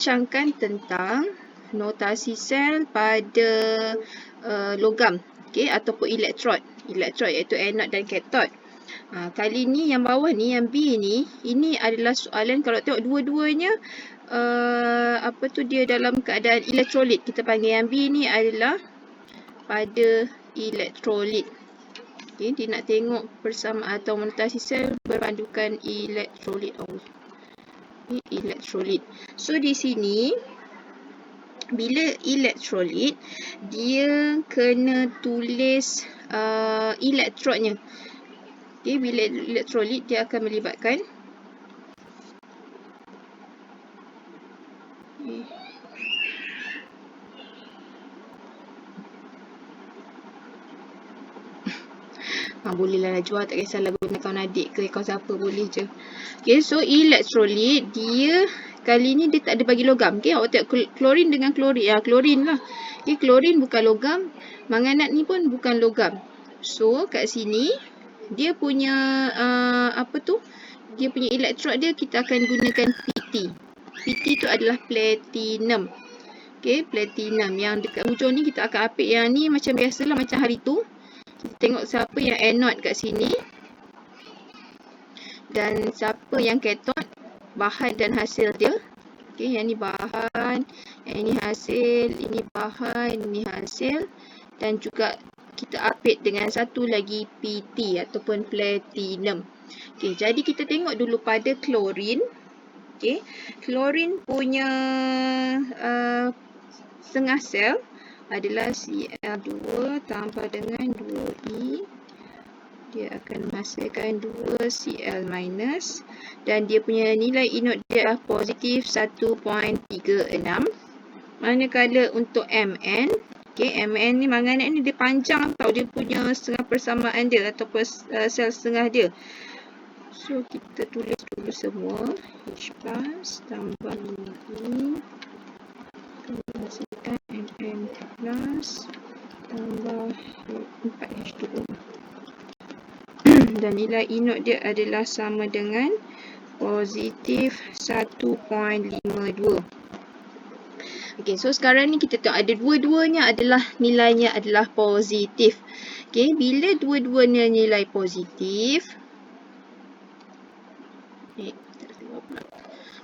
bincangkan tentang notasi sel pada logam, ataupun elektrod iaitu anode dan katod. Kali ni yang bawah ni, yang B ni, ini adalah soalan kalau tengok dua-duanya dia dalam keadaan elektrolit. Kita panggil yang B ni adalah pada elektrolit. Dia nak tengok persamaan atau notasi sel berpandukan elektrolit. Elektrolit. So di sini bila elektrolit dia kena tulis elektrodnya. Bila elektrolit dia akan melibatkan bolehlah Najwa, tak kisahlah guna kawan adik ke kawan siapa, boleh je. So elektrolit dia kali ni dia tak ada bagi logam. Awak tengok klorin dengan klorin. Klorin lah. Klorin bukan logam. Manganat ni pun bukan logam. So kat sini dia punya dia punya elektrod dia kita akan gunakan PT. PT tu adalah platinum. Platinum. Yang dekat hujung ni kita akan apik yang ni macam biasalah, macam hari tu. Kita tengok siapa yang anode kat sini dan siapa yang katod, bahan dan hasil dia. Yang ni bahan, yang ini hasil, ini bahan, ini hasil, dan juga kita apit dengan satu lagi PT ataupun platinum. Jadi kita tengok dulu pada klorin. Klorin punya setengah sel adalah Cl2 tambah dengan 2E. Dia akan menghasilkan 2Cl minus. Dan dia punya nilai inode dia adalah positif 1.36. Manakala untuk Mn, Mn ni manganat ni dia panjang tau, dia punya setengah persamaan dia ataupun sel setengah dia. So kita tulis dulu semua. H plus tambah 5E menghasilkan Mn plus tambah 4H2O. Dan nilai inode dia adalah sama dengan positif 1.52. So sekarang ni kita tengok ada dua-duanya adalah nilainya adalah positif. Bila dua-duanya nilai positif,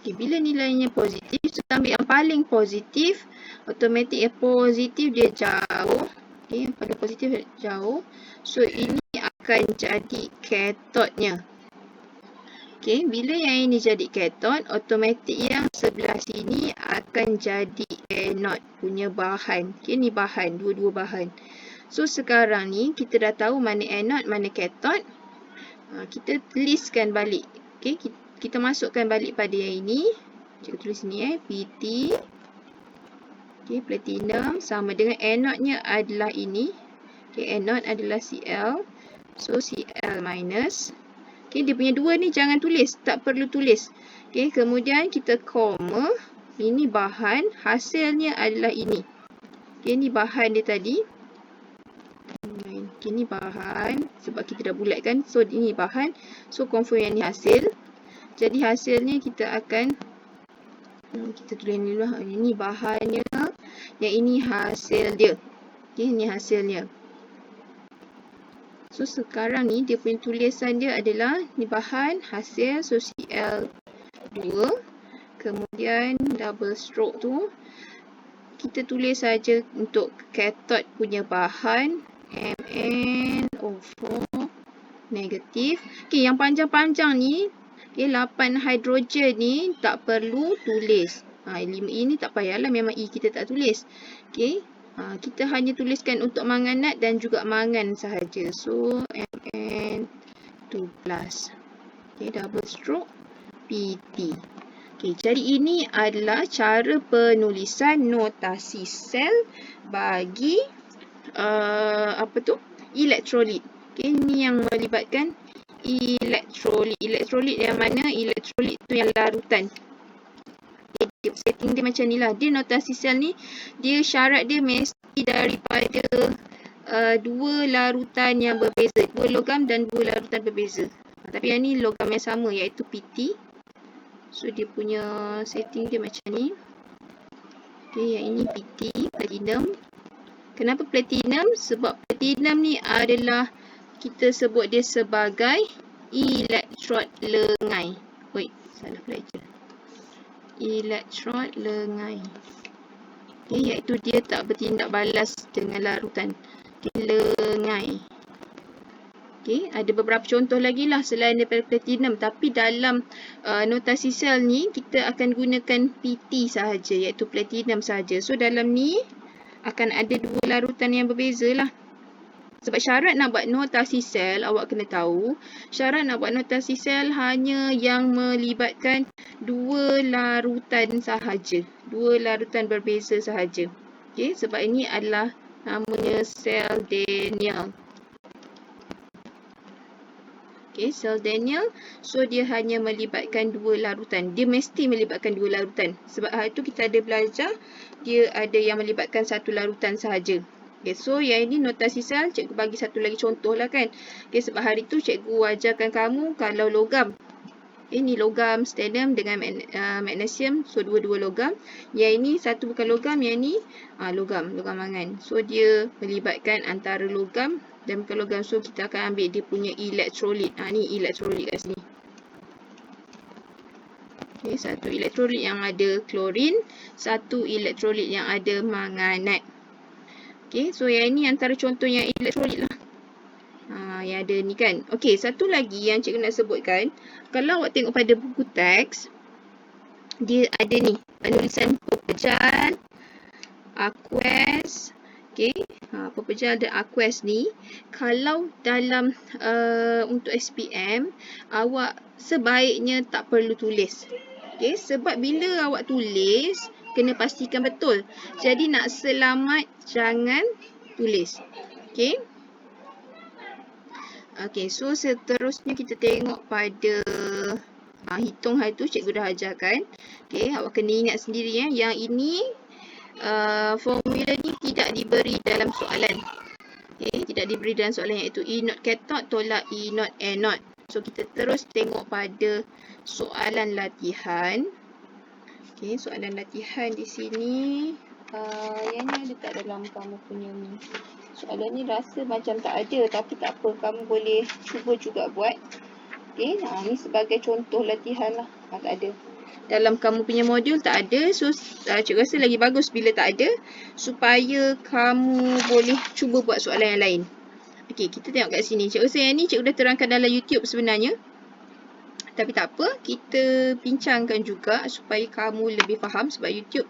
bila nilainya positif, kita ambil yang paling positif, automatik yang positif dia jauh. Yang pada positif dia jauh. So ini akan jadi katodnya. Bila yang ini jadi katod, automatik yang sebelah sini akan jadi anode punya bahan. Ni bahan, dua-dua bahan. So sekarang ni kita dah tahu mana anode, mana katod. Kita listkan balik. Kita masukkan balik pada yang ini. Kita tulis ni PT. Platinum sama dengan anode-nya adalah ini. Anode adalah Cl. So Cl minus. Dia punya dua ni jangan tulis, tak perlu tulis. Kemudian kita koma. Ini bahan, hasilnya adalah ini. Ini bahan dia tadi. Ini bahan sebab kita dah bulatkan. So ini bahan. So confirm yang ni hasil. Jadi hasilnya kita akan kita tulis ni dulu. Ini bahannya. Yang ini hasil dia. Ini hasilnya. So sekarang ni dia punya tulisan dia adalah ni bahan, hasil, so Cl2. Kemudian double stroke tu kita tulis saja untuk katod punya bahan MnO4 negatif. Yang panjang-panjang ni 8 hidrogen ni tak perlu tulis. 5 E ni tak payahlah, memang E kita tak tulis. Kita hanya tuliskan untuk manganat dan juga mangan sahaja. So Mn2+. Double stroke PT. Jadi ini adalah cara penulisan notasi sel bagi elektrolit. Ini yang melibatkan elektrolit. Elektrolit yang mana? Elektrolit tu yang larutan. Setting dia macam ni lah. Dia notasi sel ni, dia syarat dia mesti daripada dua larutan yang berbeza. Dua logam dan dua larutan berbeza. Tapi yang ni logam yang sama iaitu PT. So dia punya setting dia macam ni. Okey, yang ini PT, platinum. Kenapa platinum? Sebab platinum ni adalah kita sebut dia sebagai elektrod lengai. Wait, salah pelajar. Elektrod lengai. Okay, iaitu dia tak bertindak balas dengan larutan. Okay, lengai. Okay, ada beberapa contoh lagi lah selain daripada platinum. Tapi dalam notasi sel ni, kita akan gunakan PT sahaja, iaitu platinum sahaja. So, dalam ni akan ada dua larutan yang berbeza lah. Sebab syarat nak buat notasi sel, awak kena tahu, syarat nak buat notasi sel hanya yang melibatkan dua larutan sahaja. Dua larutan berbeza sahaja. Okay, sebab ini adalah namanya sel Daniell. Okay, sel Daniell. So, dia hanya melibatkan dua larutan. Dia mesti melibatkan dua larutan. Sebab hari tu kita ada belajar, dia ada yang melibatkan satu larutan sahaja. Okay, so yang ini notasi sel, cikgu bagi satu lagi contoh lah kan. Okay, sebab hari tu cikgu ajarkan kamu kalau logam. Okay, ni logam sternum dengan magnesium. So, dua-dua logam. Yang ini satu bukan logam, yang ini logam mangan. So, dia melibatkan antara logam dan bukan logam. So, kita akan ambil dia punya elektrolit. Ni elektrolit kat sini. Okay, satu elektrolit yang ada klorin, satu elektrolit yang ada manganat. Okay, so yang ini antara contoh yang elektrolit lah. Yang ada ni kan. Okay, satu lagi yang cikgu nak sebutkan. Kalau awak tengok pada buku teks, dia ada ni. Penulisan pepejal, aqueous. Okay, pepejal dan aqueous ni. Kalau dalam untuk SPM, awak sebaiknya tak perlu tulis. Okay, sebab bila awak tulis, kena pastikan betul. Jadi nak selamat, jangan tulis. Okay. Okay, so seterusnya kita tengok pada hitung hari tu cikgu dah ajarkan. Okay, awak kena ingat sendiri yang ini formula ni tidak diberi dalam soalan. Okay, tidak diberi dalam soalan, iaitu E naught cathode tolak E naught anode. So, kita terus tengok pada soalan latihan. Okay, soalan latihan di sini. Yang ni ada tak dalam kamu punya ni? Soalan ni rasa macam tak ada, tapi tak apa, kamu boleh cuba juga buat. Okay, ni sebagai contoh latihan lah. Tak ada. Dalam kamu punya modul tak ada. So, cikgu rasa lagi bagus bila tak ada, supaya kamu boleh cuba buat soalan yang lain. Okay, kita tengok kat sini. Cikgu rasa yang ni cikgu dah terangkan dalam YouTube sebenarnya. Tapi tak apa, kita bincangkan juga supaya kamu lebih faham. Sebab YouTube,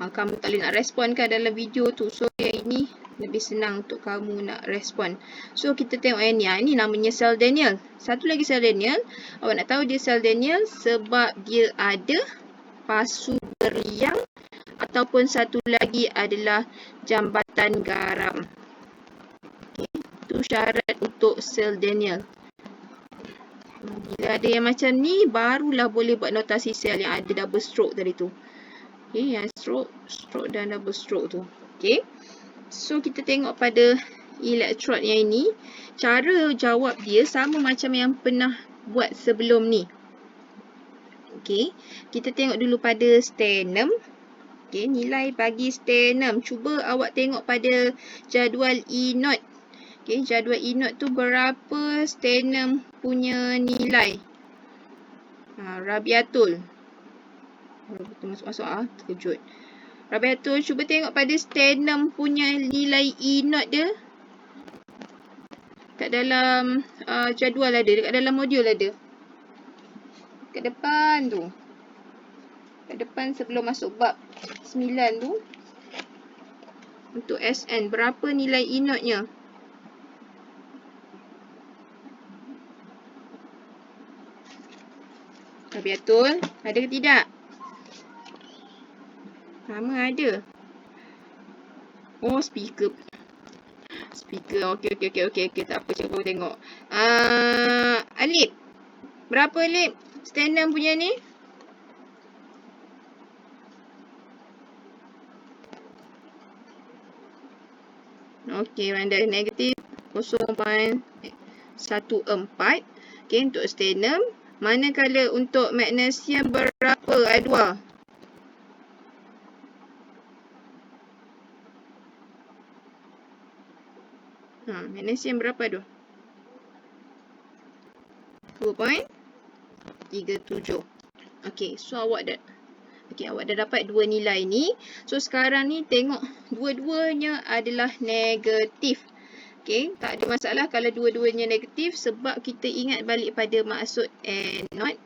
kamu tak boleh nak respon kan dalam video tu. So, yang ini lebih senang untuk kamu nak respon. So, kita tengok yang ni. Ini namanya sel Daniell. Satu lagi sel Daniell. Awak nak tahu dia sel Daniell sebab dia ada pasu berliang. Ataupun satu lagi adalah jambatan garam. Okay, itu syarat untuk sel Daniell. Bila ada yang macam ni, barulah boleh buat notasi sel yang ada double stroke tadi tu. Okay, yang stroke dan double stroke tu. Okay. So, kita tengok pada elektrod yang ini. Cara jawab dia sama macam yang pernah buat sebelum ni. Okay. Kita tengok dulu pada sternum. Okay, nilai bagi sternum. Cuba awak tengok pada jadual E naught. Okay, jadual E naught tu berapa sternum punya nilai. Rabiatul. Masuk-masuk terkejut. Rabiatul, cuba tengok pada sternum punya nilai E naught dia. Kat dalam jadual ada, dekat dalam modul ada. Kat depan tu. Kat depan sebelum masuk bab 9 tu. Untuk SN, berapa nilai E naught-nya? Rabiatul, ada ke tidak? Sama ada. Oh, speaker. Okey. Tak apa, cuba tengok. Alip. Berapa Alip? Sternum punya ni? Okey, anda negatif 0.14. Okey, untuk sternum. Manakala untuk magnesium berapa? Ada 2. Magnesium berapa tu? 2.37. Okey, so awak dah dapat dua nilai ni. So sekarang ni tengok dua-duanya adalah negatif. Okey, tak ada masalah kalau dua-duanya negatif sebab kita ingat balik pada maksud anode.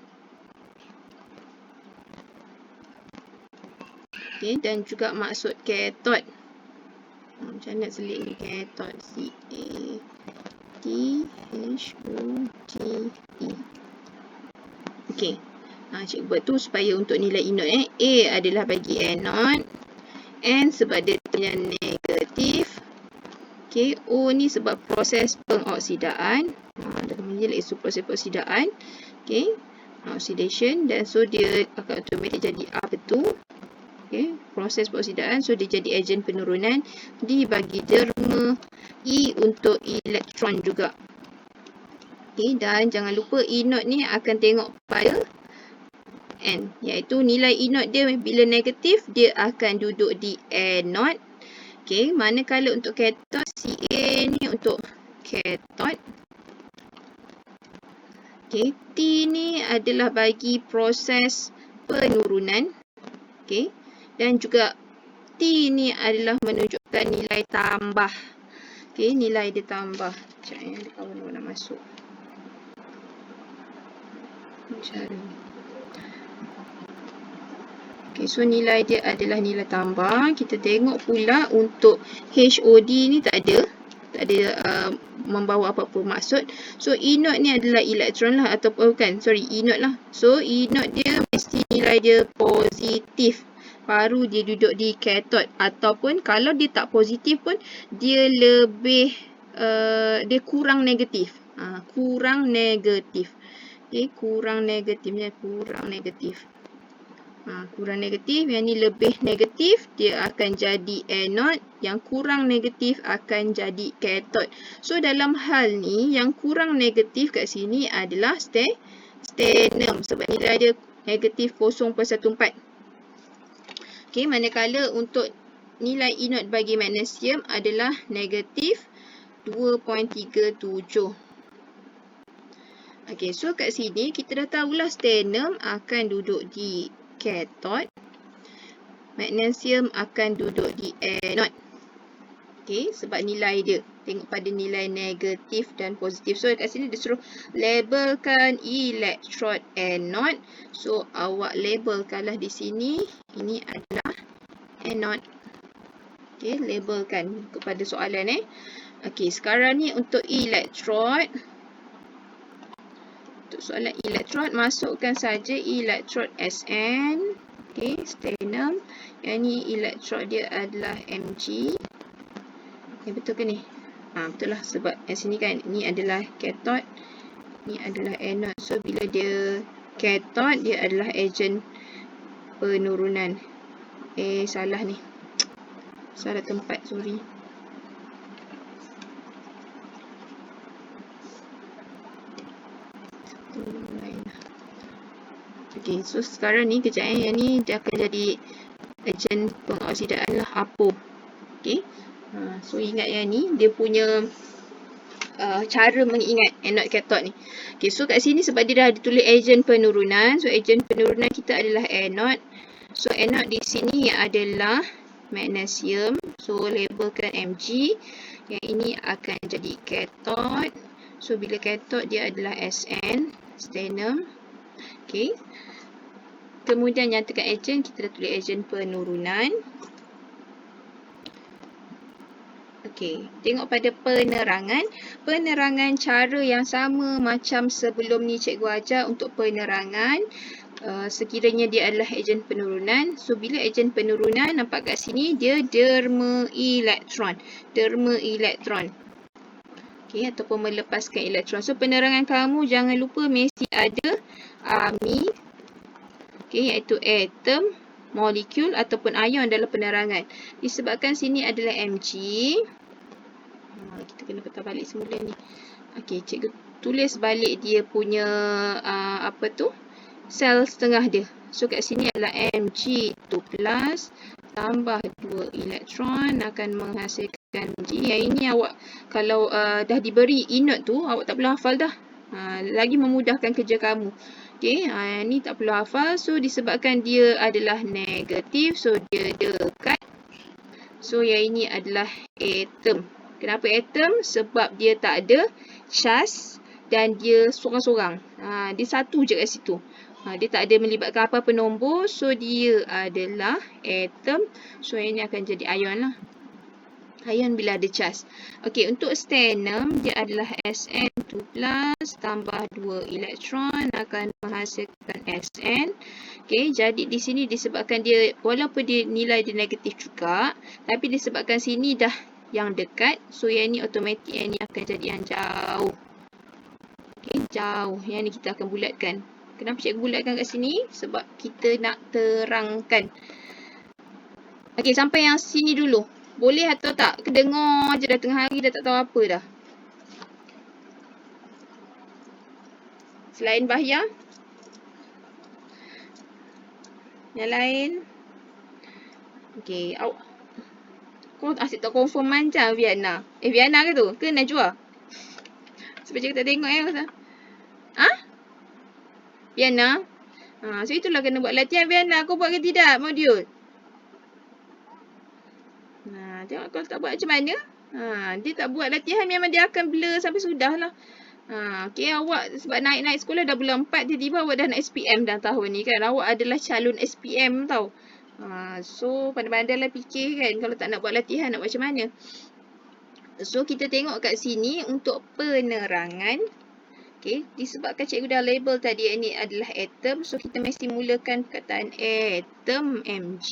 Okey, dan juga maksud cathode. Macam mana nak selit ni cathode? C-A-T-H-O-D-E. Okey. Cikgu buat tu supaya untuk nilai inode. A adalah bagi anode. N sebab dia punya negatif. Okey. O ni sebab proses pengoksidaan. Dalam ni iaitu proses pengoksidaan. Okey. Oxidation. Dan so dia akan automatik jadi apa tu? Okay. Proses pengoksidaan, so dia jadi ejen penurunan dibagi derma E untuk elektron juga. Okay. Dan jangan lupa inode ni akan tengok pada N, iaitu nilai inode dia bila negatif dia akan duduk di anode. Okay. Manakala untuk cathode, Ca ni untuk cathode. Okay. T ni adalah bagi proses penurunan. Okay. Dan juga T ni adalah menunjukkan nilai tambah. Okey, nilai dia tambah. Sekejap ada kawan nak masuk. Macam ni. Okey, so nilai dia adalah nilai tambah. Kita tengok pula untuk HOD ni tak ada membawa apa-apa maksud. So inode ni adalah elektron lah ataupun bukan. Sorry, inode lah. So inode dia mesti nilai dia positif. Baru dia duduk di cathode. Ataupun kalau dia tak positif pun dia lebih dia kurang negatif. Kurang negatif. Okay, kurang negatifnya kurang negatif. Kurang negatif, yang ni lebih negatif, dia akan jadi anode. Yang kurang negatif akan jadi cathode. So dalam hal ni yang kurang negatif kat sini adalah stannum sebab nilai dia negatif 0.14. Okey, manakala untuk nilai inode bagi magnesium adalah negatif 2.37. Okey, so kat sini kita dah tahulah stannum akan duduk di cathode. Magnesium akan duduk di anode. Okey, sebab nilai dia. Tengok pada nilai negatif dan positif. So kat sini dia suruh labelkan elektrod anode. So awak labelkanlah di sini. Ini adalah anode. Okey, labelkan kepada soalan Okey, sekarang ni untuk elektrod. Untuk soalan elektrod, masukkan saja elektrod Sn. Okey, stannum. Yang ni elektrod dia adalah Mg. Betul ke ni? Betul lah sebab yang sini kan ni adalah cathode, ni adalah anode. So bila dia cathode dia adalah ejen penurunan. Salah ni. Salah tempat, sorry. Okey, so sekarang ni kejap yang ni dia akan jadi ejen pengoksidaan lah, APO. Okey. So ingat yang ni dia punya cara mengingat anode cathode ni. Okay, so kat sini sebab dia dah ditulis ejen penurunan. So ejen penurunan kita adalah anode. So anode di sini adalah magnesium. So labelkan Mg. Yang ini akan jadi cathode. So bila cathode dia adalah Sn, stannum. Okay. Kemudian nyatakan ejen, kita dah tulis ejen penurunan. Okey, tengok pada penerangan. Penerangan cara yang sama macam sebelum ni cikgu ajar untuk penerangan. Sekiranya dia adalah ejen penurunan. So, bila ejen penurunan, nampak kat sini dia derma elektron. Derma elektron. Okey, ataupun melepaskan elektron. So, penerangan kamu jangan lupa mesti ada ami. Okey, iaitu atom, molekul ataupun ion dalam penerangan. Disebabkan sini adalah Mg. Kita kena petah balik semula ni. Okey, cikgu tulis balik dia punya sel setengah dia. So kat sini adalah Mg2+ tambah 2 elektron akan menghasilkan kan G. Yang ini awak kalau dah diberi inert tu, awak tak perlu hafal dah. Lagi memudahkan kerja kamu. Okay, ni tak perlu hafal. So, disebabkan dia adalah negatif, so dia dekat. So, yang ini adalah atom. Kenapa atom? Sebab dia tak ada charge dan dia sorang-sorang. Dia satu je kat situ. Dia tak ada melibatkan apa-apa nombor. So, dia adalah atom. So, yang ini akan jadi ion lah. Ion bila ada charge. Okey, untuk stannum dia adalah Sn2+ tambah 2 elektron akan menghasilkan Sn. Okey, jadi di sini disebabkan dia walaupun dia nilai dia negatif juga, tapi disebabkan sini dah yang dekat, so yang ni automatik yang ni akan jadi yang jauh. Okey, jauh. Yang ni kita akan bulatkan. Kenapa cikgu bulatkan kat sini? Sebab kita nak terangkan. Okey, sampai yang sini dulu. Boleh atau tak? Dengar je dah tengah hari dah tak tahu apa dah. Selain Bahya? Yang lain? Okey, awak kau asyik tak confirm macam Viana. Viana ke tu? Ke Najwa? Sebab cikgu tak tengok Ustaz. Viana? So itulah kena buat latihan Viana. Kau buat ke tidak modul? Tengok kalau tak buat macam mana. Dia tak buat latihan memang dia akan blur sampai sudah lah. Okay, awak sebab naik-naik sekolah dah bulan 4, tiba-tiba awak dah nak SPM dah tahun ni kan. Awak adalah calon SPM tau. So, pandai-pandai lah fikir kan. Kalau tak nak buat latihan, nak buat macam mana. So, kita tengok kat sini untuk penerangan. Okay, disebabkan cikgu dah label tadi ini adalah atom. So, kita mesti mulakan perkataan atom Mg.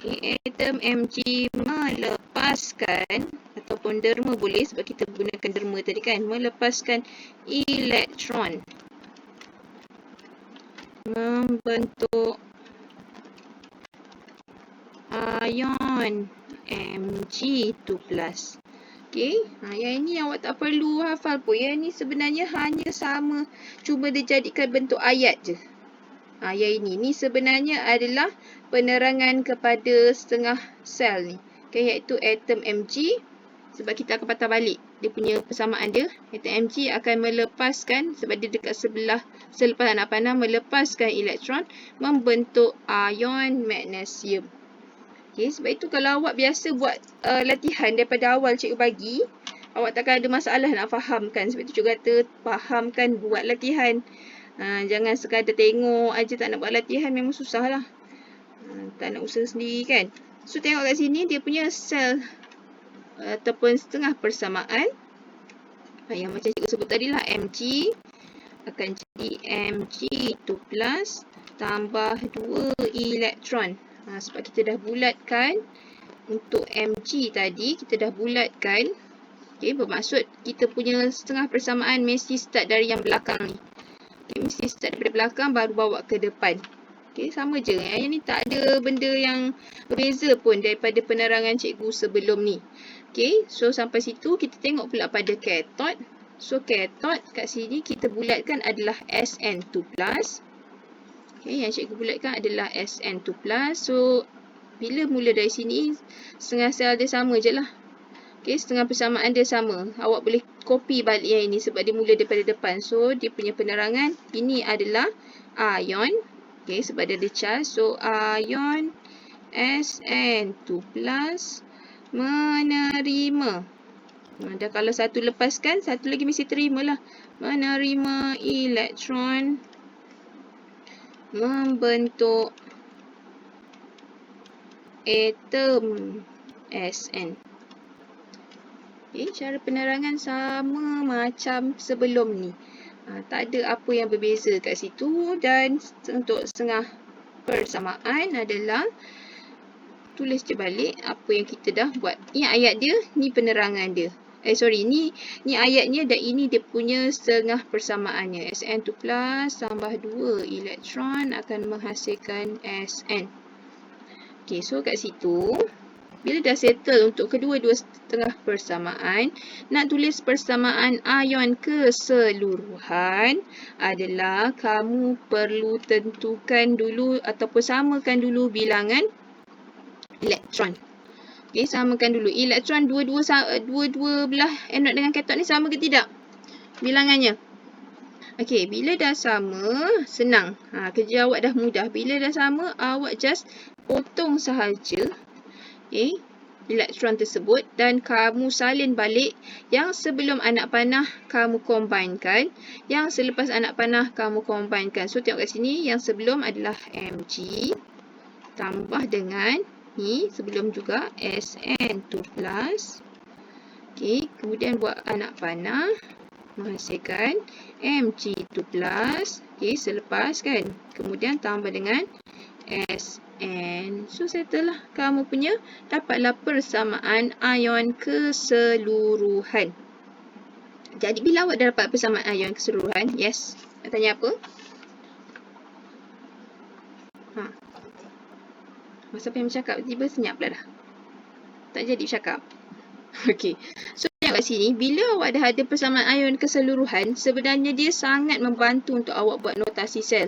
Okay, atom Mg melepaskan ataupun derma boleh sebab kita gunakan derma tadi kan. Melepaskan elektron. Membentuk ion Mg2+. Okay, yang ini awak tak perlu hafal pun. Yang ini sebenarnya hanya sama. Cuma dia jadikan bentuk ayat je. Yang ini sebenarnya adalah penerangan kepada setengah sel ni. Okay, iaitu atom Mg. Sebab kita akan patah balik dia punya persamaan dia. Atom Mg akan melepaskan, sebab dia dekat sebelah selepas anak panah, melepaskan elektron membentuk ion magnesium. Okay, sebab itu kalau awak biasa buat latihan daripada awal cikgu bagi, awak takkan ada masalah nak fahamkan. Sebab itu cikgu kata fahamkan, buat latihan. Jangan sekadar tengok aja tak nak buat latihan, memang susah lah. Tak nak usaha sendiri kan. So tengok kat sini dia punya sel ataupun setengah persamaan. Yang macam cikgu sebut tadi lah, Mg akan jadi Mg2+ tambah 2 elektron. Sebab kita dah bulatkan untuk Mg tadi, kita dah bulatkan. Okay, bermaksud kita punya setengah persamaan mesti start dari yang belakang ni. Okay, mesti start daripada belakang baru bawa ke depan. Okay, sama je. Yang ni tak ada benda yang berbeza pun daripada penerangan cikgu sebelum ni. Okay, so sampai situ kita tengok pula pada cathode. So cathode kat sini kita bulatkan adalah Sn2+. Okay, yang cikgu bulatkan adalah Sn2+. So bila mula dari sini, setengah sel dia sama je lah. Okay, setengah persamaan dia sama. Awak boleh copy balik yang ini sebab dia mula daripada depan. So, dia punya penerangan, ini adalah ion. Okay, sebab dia ada charge. So, ion Sn2+ menerima. Dan kalau satu lepaskan, satu lagi mesti terima lah. Menerima elektron membentuk atom Sn. Okay, cara penerangan sama macam sebelum ni. Tak ada apa yang berbeza kat situ. Dan untuk setengah persamaan adalah tulis je balik apa yang kita dah buat. Ni ayat dia, ni penerangan dia. Ni ayatnya dan ini dia punya setengah persamaannya. Sn2+ tambah 2 elektron akan menghasilkan Sn. Okay, so kat situ, bila dah settle untuk kedua-dua setengah persamaan, nak tulis persamaan ion keseluruhan adalah kamu perlu tentukan dulu ataupun samakan dulu bilangan elektron. Okey, samakan dulu. Elektron dua-dua belah anode dengan katot ni sama ke tidak? Bilangannya. Okey, bila dah sama, senang. Kerja awak dah mudah. Bila dah sama, awak just potong sahaja elektron tersebut dan kamu salin balik. Yang sebelum anak panah kamu combinekan, yang selepas anak panah kamu combinekan. So tengok kat sini, yang sebelum adalah Mg tambah dengan ni sebelum juga Sn2+. Okey, kemudian buat anak panah menghasilkan Mg2+. Okey, selepas kan. Kemudian tambah dengan Sn. So settle lah. Kamu punya dapatlah persamaan ion keseluruhan. Jadi bila awak dah dapat persamaan ion keseluruhan, yes. Nak tanya apa? Masa apa yang bercakap tiba senyap pula dah. Tak jadi bercakap. Okey. So tengok kat sini, bila awak dah ada persamaan ion keseluruhan, sebenarnya dia sangat membantu untuk awak buat notasi sel.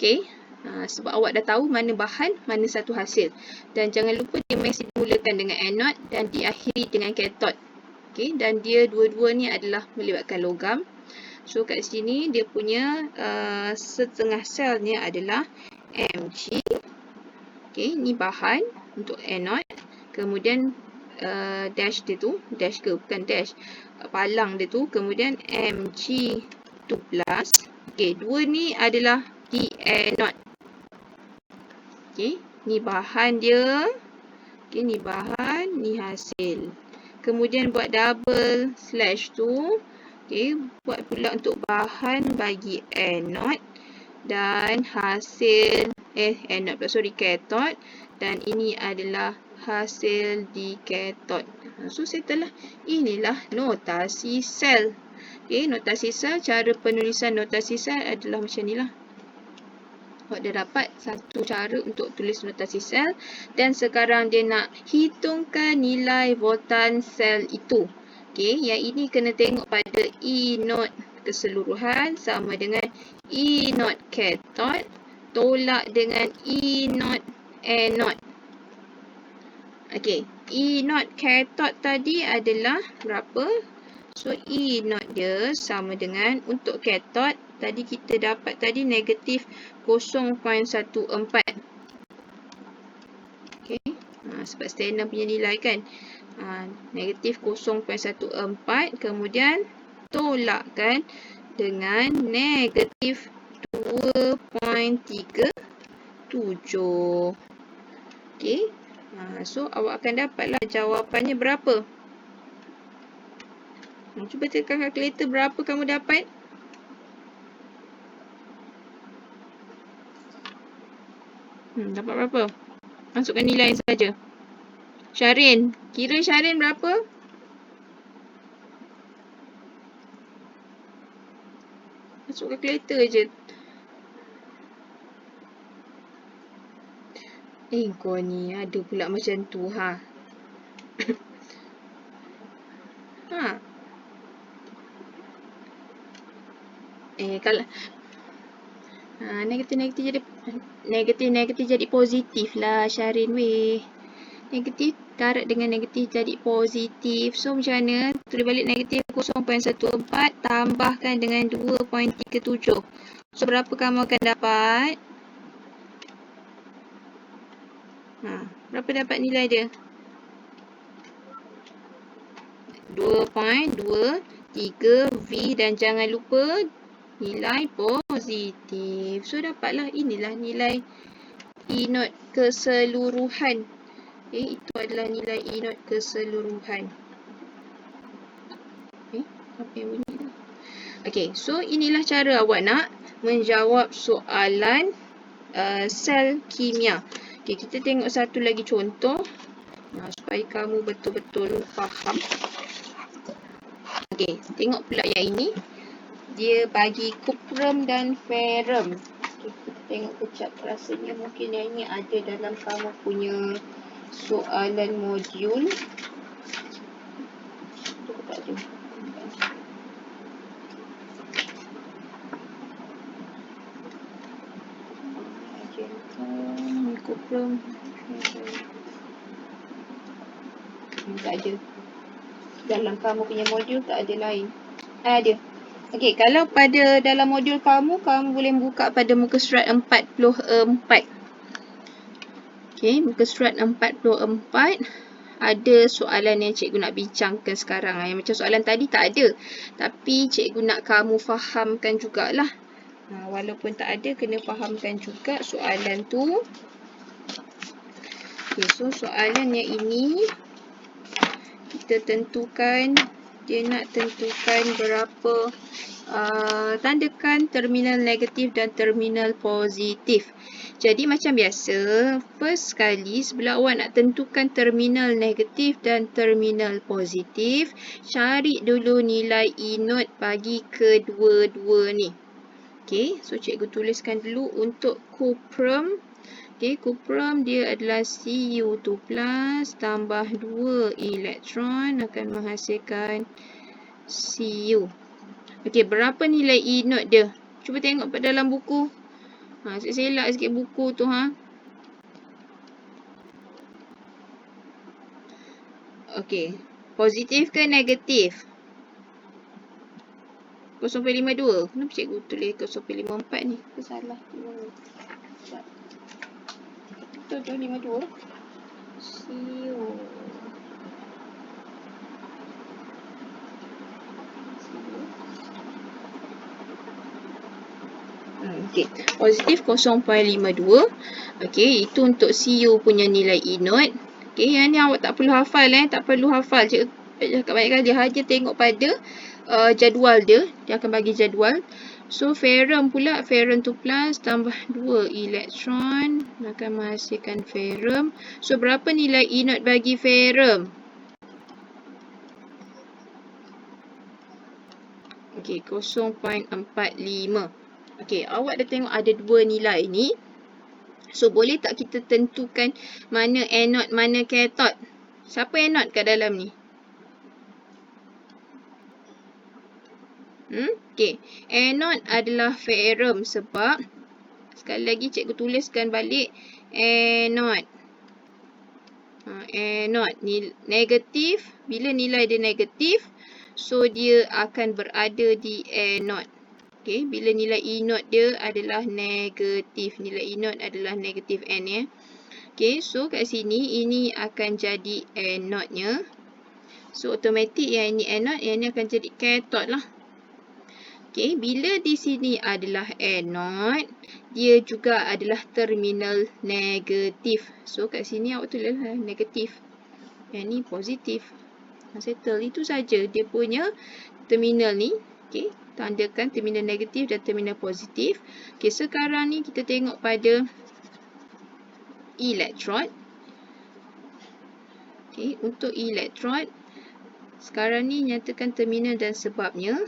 Okey. Sebab awak dah tahu mana bahan, mana satu hasil. Dan jangan lupa dia mesti dimulakan dengan anode dan diakhiri dengan katot. Okey. Dan dia dua-dua ni adalah melibatkan logam. So kat sini dia punya setengah selnya adalah Mg. Okey, ni bahan untuk anode. Kemudian dash dia tu, dash ke bukan dash, palang dia tu, kemudian Mg2+. Okey, dua ni adalah di anode. Okey, ni bahan dia. Okey, ni bahan, ni hasil. Kemudian buat double slash tu. Okey, buat pula untuk bahan bagi anode dan hasil anode pula, sorry, katot, dan ini adalah hasil di katot. So settle lah. Inilah notasi sel. Okey, notasi sel, cara penulisan notasi sel adalah macam ni lah. Awak dah dapat satu cara untuk tulis notasi sel dan sekarang dia nak hitungkan nilai voltan sel itu. Okey, yang ini kena tengok pada E not keseluruhan sama dengan E not katot tolak dengan E not anode. Okey, E not katot tadi adalah berapa? So, E not dia sama dengan untuk katot tadi kita dapat tadi negatif 0.14. Okey, sebab standard punya nilai kan. Negatif 0.14 kemudian tolakkan dengan negatif 2.37. Okey. So awak akan dapatlah jawapannya berapa. Cuba tekan kalkulator berapa kamu dapat. Dapat berapa? Masukkan nilai saja. Syarin, kira Syarin berapa? Masuk kalkulator je. Kau ni ada pula macam tu ha. Kalau negatif jadi positif lah Syarin weh. Negatif darab dengan negatif jadi positif. So macam mana? Tulis balik negatif 0.14 tambahkan dengan 2.37. So berapa kamu akan dapat? Berapa dapat nilai dia? 2.23 V dan jangan lupa nilai positif. So dapatlah inilah nilai E not keseluruhan. Itu adalah nilai E not keseluruhan. Apa yang bunyi tu? Okey, so inilah cara awak nak menjawab soalan sel kimia. Okey, kita tengok satu lagi contoh supaya kamu betul-betul faham. Okey, tengok pula yang ini. Dia bagi kuprum dan ferrum. Okay, kita tengok kejap. Rasanya mungkin yang ini ada dalam kamu punya soalan modul. Tak ada. Kuprum. Tak ada. Dalam kamu punya modul tak ada lain. Ada. Okey, kalau pada dalam modul kamu boleh buka pada muka surat 44. Okey, muka surat 44. Ada soalan yang cikgu nak bincangkan sekarang. Yang macam soalan tadi tak ada. Tapi cikgu nak kamu fahamkan jugalah. Walaupun tak ada, kena fahamkan juga soalan tu. Okay, so soalan yang ini kita tentukan, dia nak tentukan berapa tandakan terminal negatif dan terminal positif. Jadi macam biasa, first sekali sebelum awak nak tentukan terminal negatif dan terminal positif, cari dulu nilai E0 bagi kedua-dua ni. Okay, so cikgu tuliskan dulu untuk cuprum. Okay, cuprum dia adalah Cu2 plus tambah 2 elektron akan menghasilkan Cu. Okay, berapa nilai E0 dia? Cuba tengok pada dalam buku. Selak sikit buku tu. Okay, positif ke negatif? 0.52. Kenapa cikgu tulis 0.54 ni? Salah. Betul 0.52. Cu. Okay, positif 0.52. Okay, itu untuk Cu punya nilai E0. Okay, yang ni awak tak perlu hafal tak perlu hafal. Cikgu cakap banyak kali, haja tengok pada jadual dia. Dia akan bagi jadual. So, ferrum pula, ferrum 2 plus tambah 2 elektron akan menghasilkan ferrum. So, berapa nilai E0 bagi ferrum? Okay, 0.45. Okay, awak dah tengok ada dua nilai ni. So, boleh tak kita tentukan mana anode, mana cathode? Siapa anode kat dalam ni? Okay, anode adalah ferrum sebab, sekali lagi cikgu tuliskan balik, anode. Anode ni negatif. Bila nilai dia negatif, so dia akan berada di anode. Okay, bila nilai E0 dia adalah negatif. Nilai E0 adalah negatif N ya. Okay, so kat sini ini akan jadi anode-nya. So, automatik yang ini anode, yang ini akan jadi cathode lah. Okay, bila di sini adalah anode, dia juga adalah terminal negatif. So, kat sini awak tulislah negatif. Yang ni positif. Settle. Itu saja dia punya terminal ni. Okay, tandakan terminal negatif dan terminal positif. Okay, sekarang ni kita tengok pada elektrod. Okay, untuk elektrod, sekarang ni nyatakan terminal dan sebabnya.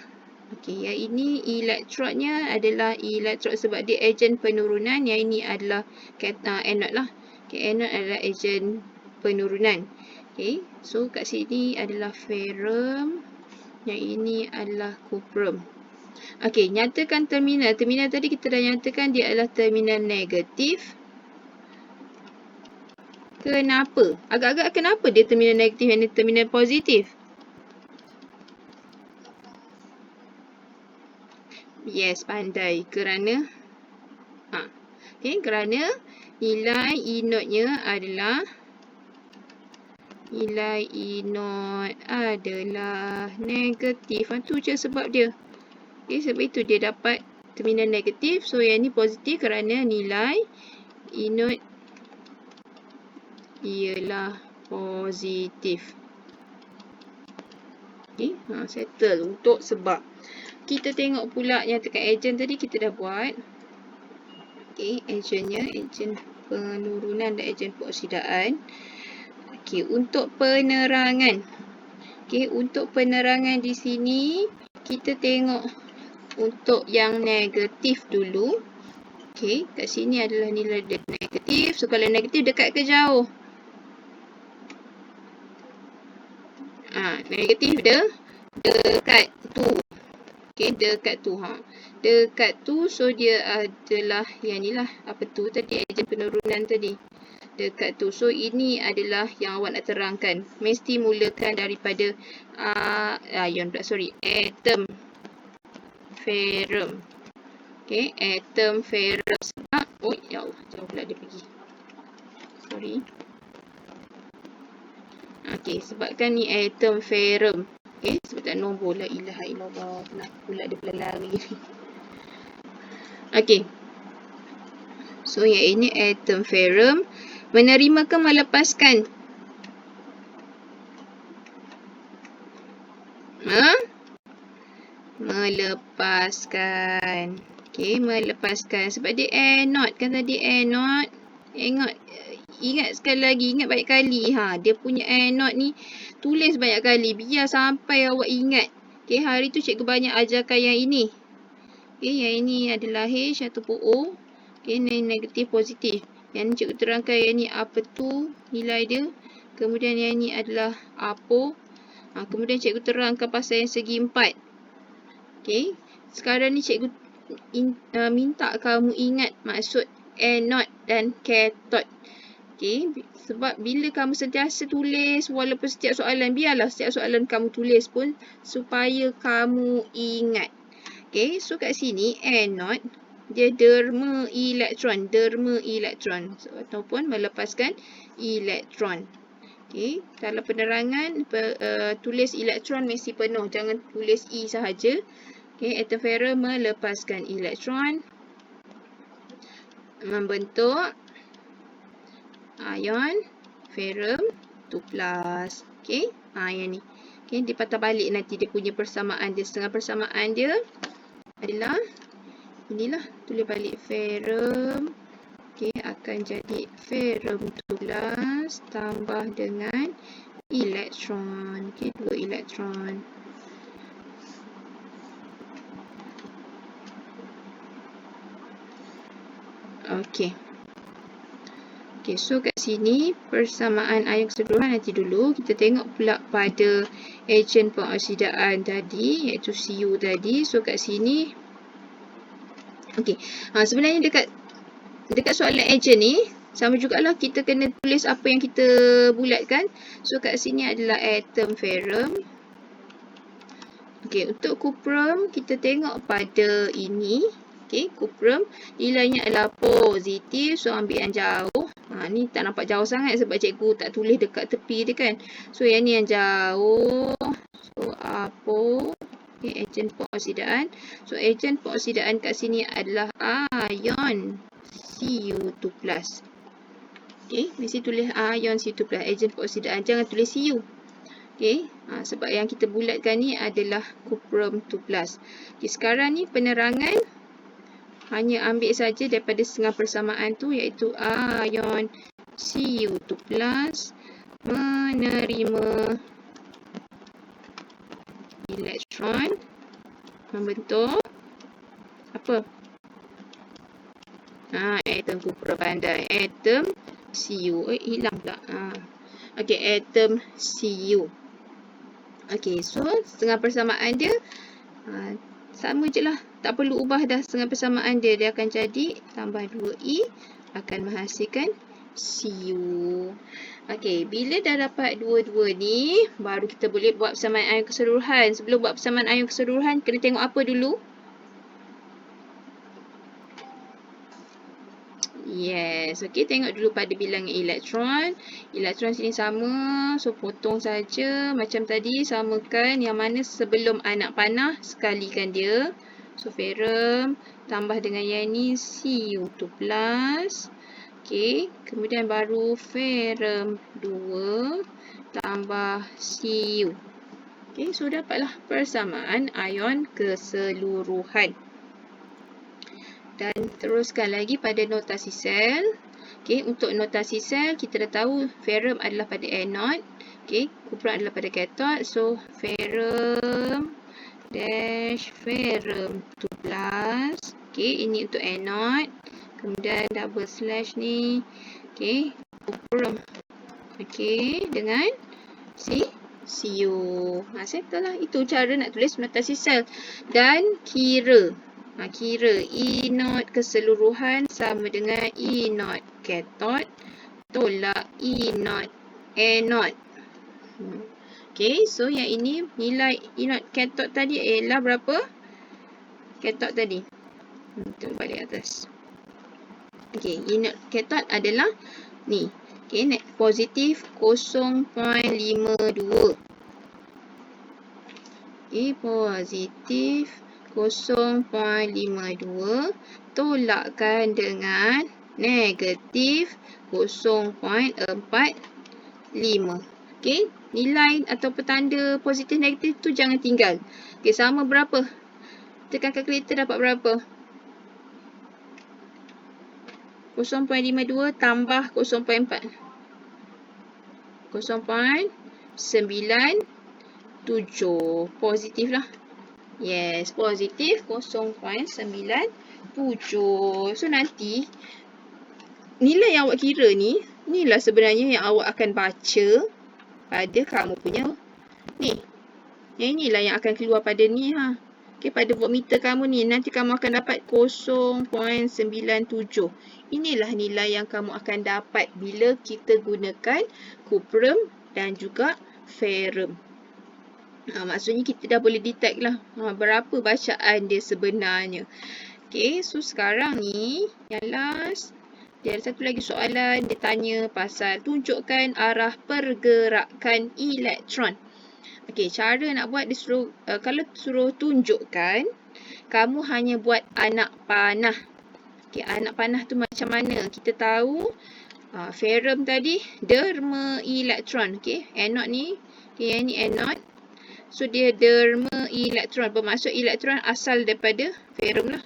Okay, yang ini elektrodnya adalah elektrod sebab dia ejen penurunan. Yang ini adalah anode lah. Okay, anode adalah ejen penurunan. Okay, so kat sini adalah ferrum. Yang ini adalah cuprum. Okay, nyatakan terminal. Terminal tadi kita dah nyatakan dia adalah terminal negatif. Kenapa? Agak-agak kenapa dia terminal negatif dan terminal positif? Yes, pandai. Kerana kerana nilai E0-nya adalah negatif. Itu je sebab dia. Okay, sebab itu dia dapat terminal negatif. So, yang ni positif kerana nilai E0 ialah positif. Okay, settle untuk sebab. Kita tengok pula nyatakan ejen tadi kita dah buat. Okay, ejennya, ejen penurunan dan ejen peoksidaan. Okay, untuk penerangan. Okay, untuk penerangan di sini, kita tengok untuk yang negatif dulu. Okay, kat sini adalah nilai dia negatif. So, kalau negatif dekat ke jauh? Negatif dia dekat tu. Okay, dekat tu. Dekat tu, so dia adalah yang ni lah. Apa tu tadi? Ejen penurunan tadi. dekat tu. So ini adalah yang awak nak terangkan. Mesti mulakan daripada atom ferrum. Okay, atom ferrum. Sebab, oh ya Allah, jauh pula dia pergi. Sorry. Okay, sebabkan ni atom ferrum. Okay, sebabkan nombor la ilaha illallah. Nak pula dia lari. Okay. So yang ini atom ferrum. Menerima ke melepaskan? Melepaskan. Okay, melepaskan. Sebab dia air not kan tadi, air not. Ingat sekali lagi, ingat banyak kali. Dia punya air not ni tulis banyak kali. Biar sampai awak ingat. Okay, hari tu cikgu banyak ajarkan yang ini. Okay, yang ini adalah H ataupun O. Okay, ni negatif, positif. Yang ni cikgu terangkan yang ni apa tu nilai dia. Kemudian yang ni adalah apa. Kemudian cikgu terangkan pasal yang segi 4. Okay, sekarang ni cikgu minta kamu ingat maksud anode dan cathode. Okay, sebab bila kamu sentiasa tulis, walaupun setiap soalan, biarlah setiap soalan kamu tulis pun supaya kamu ingat. Okay, so kat sini anode dia derma elektron, ataupun melepaskan elektron. Okay, dalam penerangan tulis elektron mesti penuh, jangan tulis E sahaja. Okay, atom ferrum melepaskan elektron, membentuk ion ferrum 2+. Okay, yang ni. Okay, dipatah balik nanti dia punya persamaan dia. Setengah persamaan dia adalah inilah, tulis balik ferrum. Okay, akan jadi ferrum 2+ tambah dengan elektron. Okay, 2 elektron. Okay. Okay, so kat sini persamaan ion keseluruhan nanti dulu. Kita tengok pula pada ejen pengoksidaan tadi, iaitu Cu tadi. So kat sini, okay, sebenarnya dekat soalan ejen ni sama jugalah, kita kena tulis apa yang kita bulatkan. So kat sini adalah atom ferrum. Okay, untuk cuprum kita tengok pada ini. Okay, cuprum nilainya adalah positif. So ambil yang jauh. Ni tak nampak jauh sangat sebab cikgu tak tulis dekat tepi dia kan. So yang ni yang jauh. So apa? Okay, ejen pengoksidaan. So ejen pengoksidaan kat sini adalah ion Cu2+. Okay, mesti tulis ion Cu2+, ejen pengoksidaan. Jangan tulis Cu. Okay, sebab yang kita bulatkan ni adalah cuprum 2+. Okay, sekarang ni penerangan hanya ambil saja daripada setengah persamaan tu, iaitu ion Cu2+ menerima elektron, membentuk apa? Atom cuprum pandai. Atom Cu. Hilang pula. Okay, atom Cu. Okay, so setengah persamaan dia sama je lah. Tak perlu ubah dah setengah persamaan dia. Dia akan jadi tambah 2i akan menghasilkan Cu. Okay, bila dah dapat dua-dua ni, baru kita boleh buat persamaan ion keseluruhan. Sebelum buat persamaan ion keseluruhan, kena tengok apa dulu? Yes, okay, tengok dulu pada bilangan elektron. Elektron sini sama, so potong saja. Macam tadi, samakan yang mana sebelum anak panah, sekalikan dia. So ferrum tambah dengan yang ni Cu2+. Okay, kemudian baru ferrum 2 tambah Cu. Okay, so dapatlah persamaan ion keseluruhan. Dan teruskan lagi pada notasi sel. Okay, untuk notasi sel, kita dah tahu ferrum adalah pada anode. Okay, cuprum adalah pada cathode. So, ferrum dash ferrum 2+. Okay, ini untuk anode. Kemudian double slash ni. Okay, cuprum. Okay, dengan Cu. Settle lah. Itu cara nak tulis notasi sel. Dan kira. Kira E0 keseluruhan sama dengan E0 cathode tolak E naught A naught. Okay, so yang ini nilai E naught cathode tadi ialah berapa? Cathode tadi. Kita balik atas. Okay, E naught cathode adalah ni. Okay, positif 0.52. Okay, positif 0.52 tolakkan dengan negatif 0.45. Okay, nilai atau petanda positif negatif tu jangan tinggal. Okay, sama berapa? Tekan kalkulator dapat berapa? 0.52 tambah 0.4. 0.97. Positif lah. Yes, positif 0.97. So nanti nilai yang awak kira ni, inilah sebenarnya yang awak akan baca pada kamu punya ni. Yang inilah yang akan keluar pada ni ha. Okay, pada voltmeter kamu ni nanti kamu akan dapat 0.97. Inilah nilai yang kamu akan dapat bila kita gunakan cuprum dan juga ferrum. Maksudnya kita dah boleh detect lah berapa bacaan dia sebenarnya. Okay, so sekarang ni yang last, dia ada satu lagi soalan. Dia tanya pasal tunjukkan arah pergerakan elektron. Okay, cara nak buat dia suruh, kalau suruh tunjukkan, kamu hanya buat anak panah. Okay, anak panah tu macam mana? Kita tahu ferrum tadi derma elektron. Okay, anode ni, okay, yang ni anode. So dia derma elektron, bermaksud elektron asal daripada ferrum lah.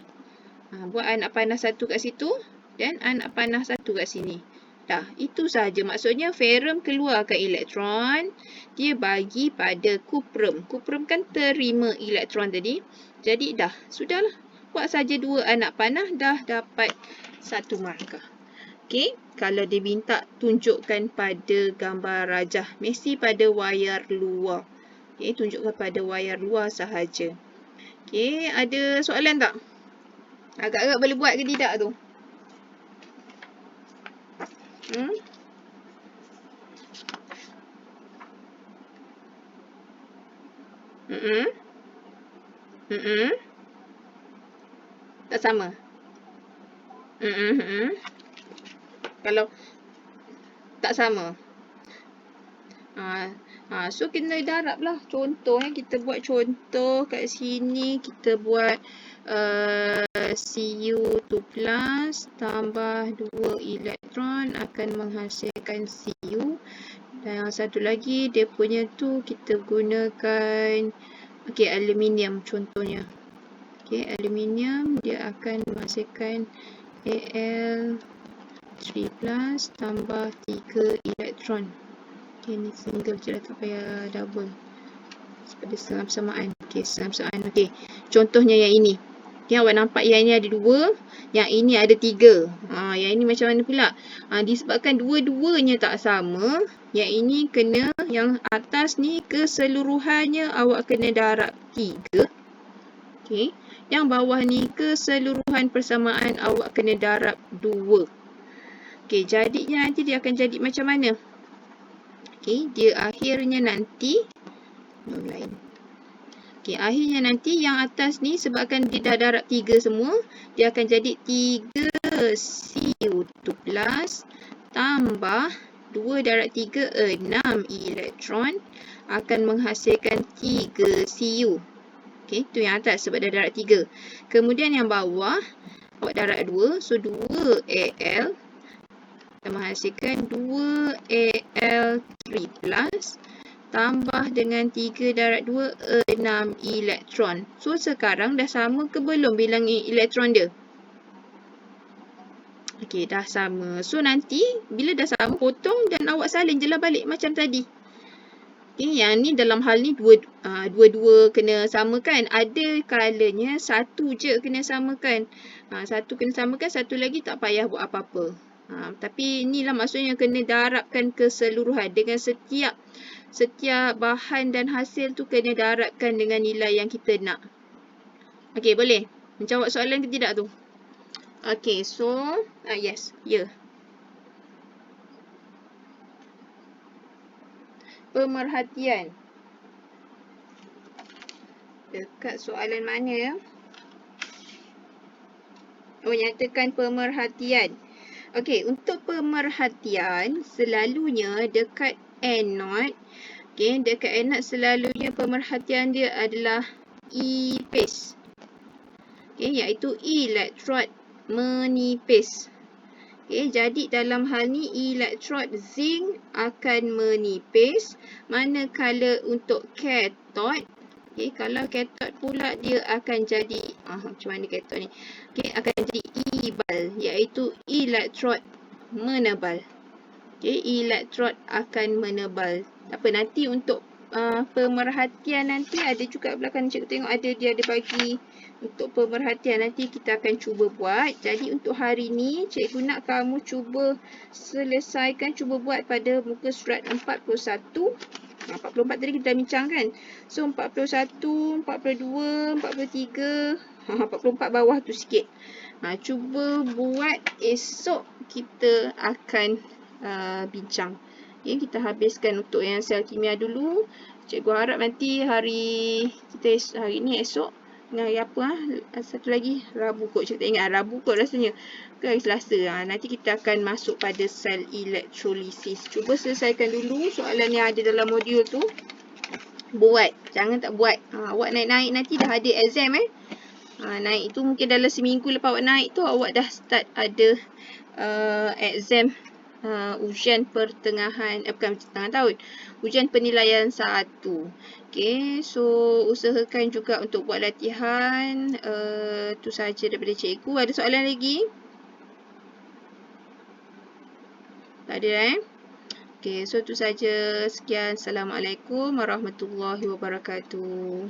Buat anak panah satu kat situ dan anak panah satu kat sini. Dah, itu sahaja. Maksudnya ferrum keluarkan elektron, dia bagi pada cuprum. Cuprum kan terima elektron tadi. Jadi dah, sudahlah. Buat saja dua anak panah, dah dapat satu markah. Okay, kalau dia minta tunjukkan pada gambar rajah, mesti pada wayar luar. Okay, tunjukkan pada wayar luar sahaja. Okay, ada soalan tak? Agak-agak boleh buat ke tidak tu? Tak sama? Kalau tak sama? So kena darab lah. Contoh kita buat contoh kat sini. Kita buat Cu2 plus tambah 2 elektron akan menghasilkan Cu. Dan yang satu lagi dia punya tu kita gunakan aluminium contohnya. Aluminium dia akan menghasilkan Al3 plus tambah 3 elektron. Ni single je lah, tak payah double. Pada setengah persamaan. Setengah persamaan. Contohnya yang ini. Awak nampak yang ini ada 2, yang ini ada 3. Yang ini macam mana pula? Disebabkan dua-duanya tak sama, yang ini kena, yang atas ni keseluruhannya awak kena darab 3. Yang bawah ni keseluruhan persamaan awak kena darab 2. Jadinya nanti dia akan jadi macam mana? Dia akhirnya nanti akhirnya nanti yang atas ni sebabkan dia dah darab 3 semua, dia akan jadi 3 Cu2 plus tambah 2 darab 3, 6 elektron akan menghasilkan 3 Cu. Tu yang atas sebab dah darab 3. Kemudian yang bawah awak darab 2, so 2 Al akan menghasilkan 2 Al3 plus tambah dengan 3 darab 2, 6 elektron. So sekarang dah sama ke belum bilang elektron dia? Dah sama. So nanti bila dah sama, potong dan awak salin je lah balik macam tadi. Yang ni dalam hal ni dua-dua kena samakan. Ada kalanya satu je kena samakan. Satu kena samakan, satu lagi tak payah buat apa-apa. Tapi inilah maksudnya kena darabkan keseluruhan dengan setiap bahan dan hasil tu kena darabkan dengan nilai yang kita nak. Boleh? Menjawab soalan ke tidak tu? So, yes, ya. pemerhatian. Dekat soalan mana ya? Oh, nyatakan pemerhatian. Okey, untuk pemerhatian selalunya dekat END. Okey, dekat END selalunya pemerhatian dia adalah E-pace. Okey, iaitu elektrod menipis. Okey, jadi dalam hal ni elektrod zinc akan menipis, manakala untuk katod, okey, kalau katod pula dia akan jadi macam mana katod ni? Okey, akan jadi E-bal, iaitu elektrod menebal. Okey, elektrod akan menebal. Tak apa, nanti untuk pemerhatian nanti ada juga belakang cikgu tengok dia ada bagi untuk pemerhatian, nanti kita akan cuba buat. Jadi untuk hari ni cikgu nak kamu cuba selesaikan, cuba buat pada muka surat 41. 44 tadi kita dah bincang kan. So 41, 42, 43, 44 bawah tu sikit. Cuba buat, esok kita akan bincang. Okay, kita habiskan untuk yang sel kimia dulu. Cikgu harap nanti hari ni esok dengan hari apa satu lagi Rabu kot, cikgu tak ingat Rabu kot rasanya ke hari Selasa. Nanti kita akan masuk pada sel elektrolisis. Cuba selesaikan dulu soalan yang ada dalam modul tu. Buat, jangan tak buat. Awak naik-naik nanti dah ada exam naik tu mungkin dalam seminggu lepas awak naik tu awak dah start ada exam ujian pertengahan, bukan pertengahan tahun, ujian penilaian 1. Okay, so usahakan juga untuk buat latihan. Tu sahaja daripada cikgu. Ada soalan lagi? Tak ada Okay, so tu sahaja. Sekian. Assalamualaikum warahmatullahi wabarakatuh.